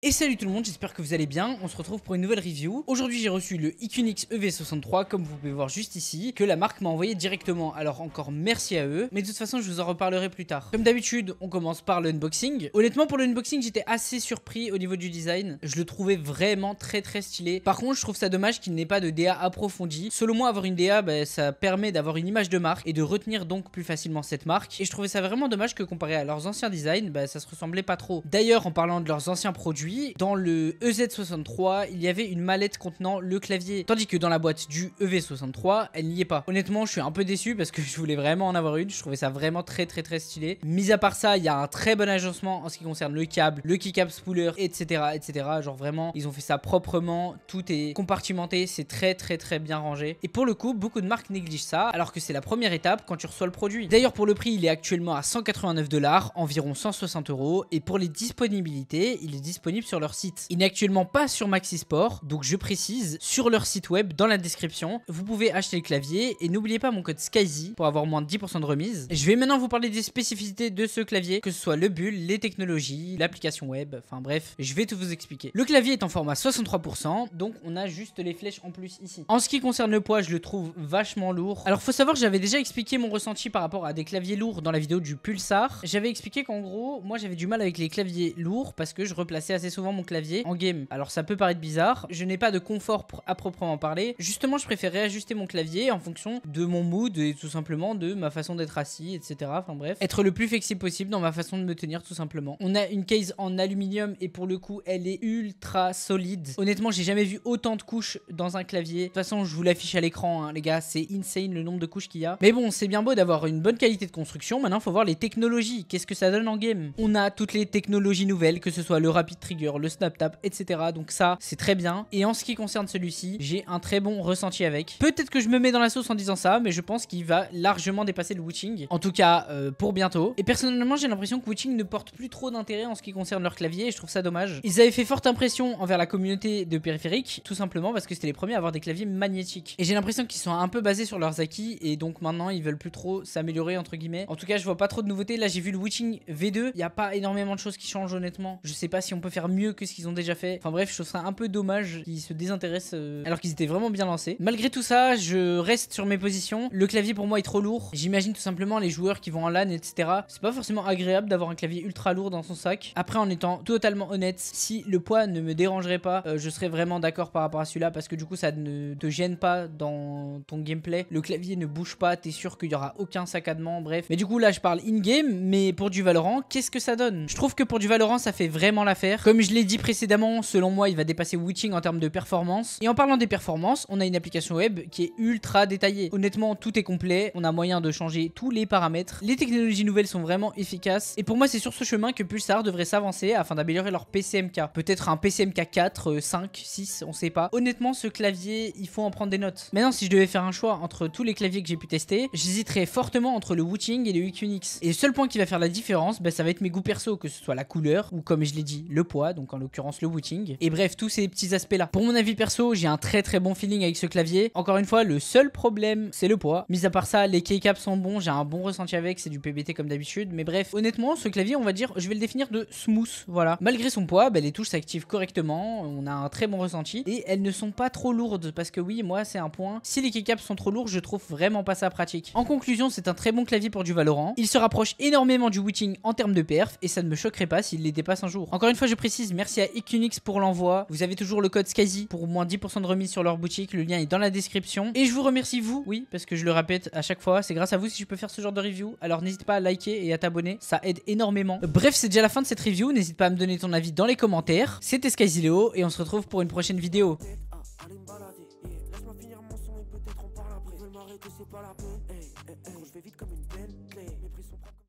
Et salut tout le monde, j'espère que vous allez bien, on se retrouve pour une nouvelle review. Aujourd'hui j'ai reçu le Iqnix EV63 comme vous pouvez voir juste ici, que la marque m'a envoyé directement, alors encore merci à eux, mais de toute façon je vous en reparlerai plus tard. Comme d'habitude, on commence par l'unboxing. Honnêtement pour l'unboxing j'étais assez surpris au niveau du design, je le trouvais vraiment très stylé. Par contre je trouve ça dommage qu'il n'ait pas de DA approfondie. Selon moi avoir une DA, ça permet d'avoir une image de marque et de retenir donc plus facilement cette marque. Et je trouvais ça vraiment dommage que comparé à leurs anciens designs, ça se ressemblait pas trop. D'ailleurs en parlant de leurs anciens produits, dans le EZ63, il y avait une mallette contenant le clavier, tandis que dans la boîte du EV63, elle n'y est pas. Honnêtement, je suis un peu déçu parce que je voulais vraiment en avoir une. Je trouvais ça vraiment très stylé. Mis à part ça, il y a un très bon agencement en ce qui concerne le câble, le keycap spooler, etc. Genre vraiment, ils ont fait ça proprement. Tout est compartimenté, c'est très bien rangé. Et pour le coup, beaucoup de marques négligent ça, alors que c'est la première étape quand tu reçois le produit. D'ailleurs, pour le prix, il est actuellement à 189 $, environ 160 €. Et pour les disponibilités, il est disponible sur leur site. Il n'est actuellement pas sur Maxisport, donc je précise, sur leur site web, dans la description, vous pouvez acheter le clavier et n'oubliez pas mon code SKYZ pour avoir moins de 10% de remise. Je vais maintenant vous parler des spécificités de ce clavier, que ce soit le bulle, les technologies, l'application web, enfin bref, je vais tout vous expliquer. Le clavier est en format 63%, donc on a juste les flèches en plus ici. En ce qui concerne le poids, je le trouve vachement lourd. Alors faut savoir que j'avais déjà expliqué mon ressenti par rapport à des claviers lourds dans la vidéo du Pulsar. J'avais expliqué qu'en gros, moi j'avais du mal avec les claviers lourds parce que je replaçais assez souvent mon clavier en game. Alors ça peut paraître bizarre, je n'ai pas de confort à proprement parler. Justement, je préfère réajuster mon clavier en fonction de mon mood et tout simplement de ma façon d'être assis, etc. Enfin bref, être le plus flexible possible dans ma façon de me tenir tout simplement. On a une case en aluminium et pour le coup, elle est ultra solide. Honnêtement, j'ai jamais vu autant de couches dans un clavier. De toute façon, je vous l'affiche à l'écran, hein, les gars, c'est insane le nombre de couches qu'il y a. Mais bon, c'est bien beau d'avoir une bonne qualité de construction. Maintenant, faut voir les technologies. Qu'est-ce que ça donne en game? On a toutes les technologies nouvelles, que ce soit le Rapid Trigger, le Snap Tap, etc. Donc ça, c'est très bien. Et en ce qui concerne celui-ci, j'ai un très bon ressenti avec. Peut-être que je me mets dans la sauce en disant ça, mais je pense qu'il va largement dépasser le Wutching. En tout cas, pour bientôt. Et personnellement, j'ai l'impression que Wutching ne porte plus trop d'intérêt en ce qui concerne leur clavier et je trouve ça dommage. Ils avaient fait forte impression envers la communauté de périphériques, tout simplement parce que c'était les premiers à avoir des claviers magnétiques. Et j'ai l'impression qu'ils sont un peu basés sur leurs acquis et donc maintenant, ils veulent plus trop s'améliorer entre guillemets. En tout cas, je vois pas trop de nouveautés. Là, j'ai vu le Wutching V2. Il n'y a pas énormément de choses qui changent honnêtement. Je sais pas si on peut faire mieux que ce qu'ils ont déjà fait. Enfin bref, je trouve ça un peu dommage qu'ils se désintéressent alors qu'ils étaient vraiment bien lancés. Malgré tout ça, je reste sur mes positions. Le clavier pour moi est trop lourd. J'imagine tout simplement les joueurs qui vont en LAN, etc. C'est pas forcément agréable d'avoir un clavier ultra lourd dans son sac. Après, en étant totalement honnête, si le poids ne me dérangerait pas, je serais vraiment d'accord par rapport à celui-là parce que du coup, ça ne te gêne pas dans ton gameplay. Le clavier ne bouge pas, t'es sûr qu'il y aura aucun saccadement, bref. Mais du coup, là, je parle in-game, mais pour du Valorant, qu'est-ce que ça donne? Je trouve que pour du Valorant, ça fait vraiment l'affaire. Comme je l'ai dit précédemment, selon moi, il va dépasser Wutching en termes de performance. Et en parlant des performances, on a une application web qui est ultra détaillée. Honnêtement, tout est complet. On a moyen de changer tous les paramètres. Les technologies nouvelles sont vraiment efficaces. Et pour moi, c'est sur ce chemin que Pulsar devrait s'avancer afin d'améliorer leur PCMK. Peut-être un PCMK 4, 5, 6, on sait pas. Honnêtement, ce clavier, il faut en prendre des notes. Maintenant, si je devais faire un choix entre tous les claviers que j'ai pu tester, j'hésiterais fortement entre le Wutching et le Iqnix. Et le seul point qui va faire la différence, ça va être mes goûts perso, que ce soit la couleur ou comme je l'ai dit, le poids, donc en l'occurrence le Wutching. Et bref, tous ces petits aspects là. Pour mon avis perso, j'ai un très bon feeling avec ce clavier. Encore une fois, le seul problème, c'est le poids. Mis à part ça, les keycaps sont bons, j'ai un bon ressenti avec, c'est du PBT comme d'habitude. Mais bref, honnêtement, ce clavier, on va dire, je vais le définir de smooth, voilà. Malgré son poids, les touches s'activent correctement, on a un très bon ressenti. Et elles ne sont pas trop lourdes, parce que oui, moi, c'est un point. Si les keycaps sont trop lourds, je trouve vraiment pas ça pratique. En conclusion, c'est un très bon clavier pour du Valorant. Il se rapproche énormément du Wutching en termes de perf, et ça ne me choquerait pas s'il les dépasse un jour. Encore une fois, je précise, merci à Iqnix pour l'envoi. Vous avez toujours le code SKYZ pour moins 10% de remise sur leur boutique, le lien est dans la description. Et je vous remercie vous, oui, parce que je le répète à chaque fois, c'est grâce à vous si je peux faire ce genre de review. Alors n'hésite pas à liker et à t'abonner, ça aide énormément. Bref, c'est déjà la fin de cette review, n'hésite pas à me donner ton avis dans les commentaires. C'était SkyZileo et on se retrouve pour une prochaine vidéo.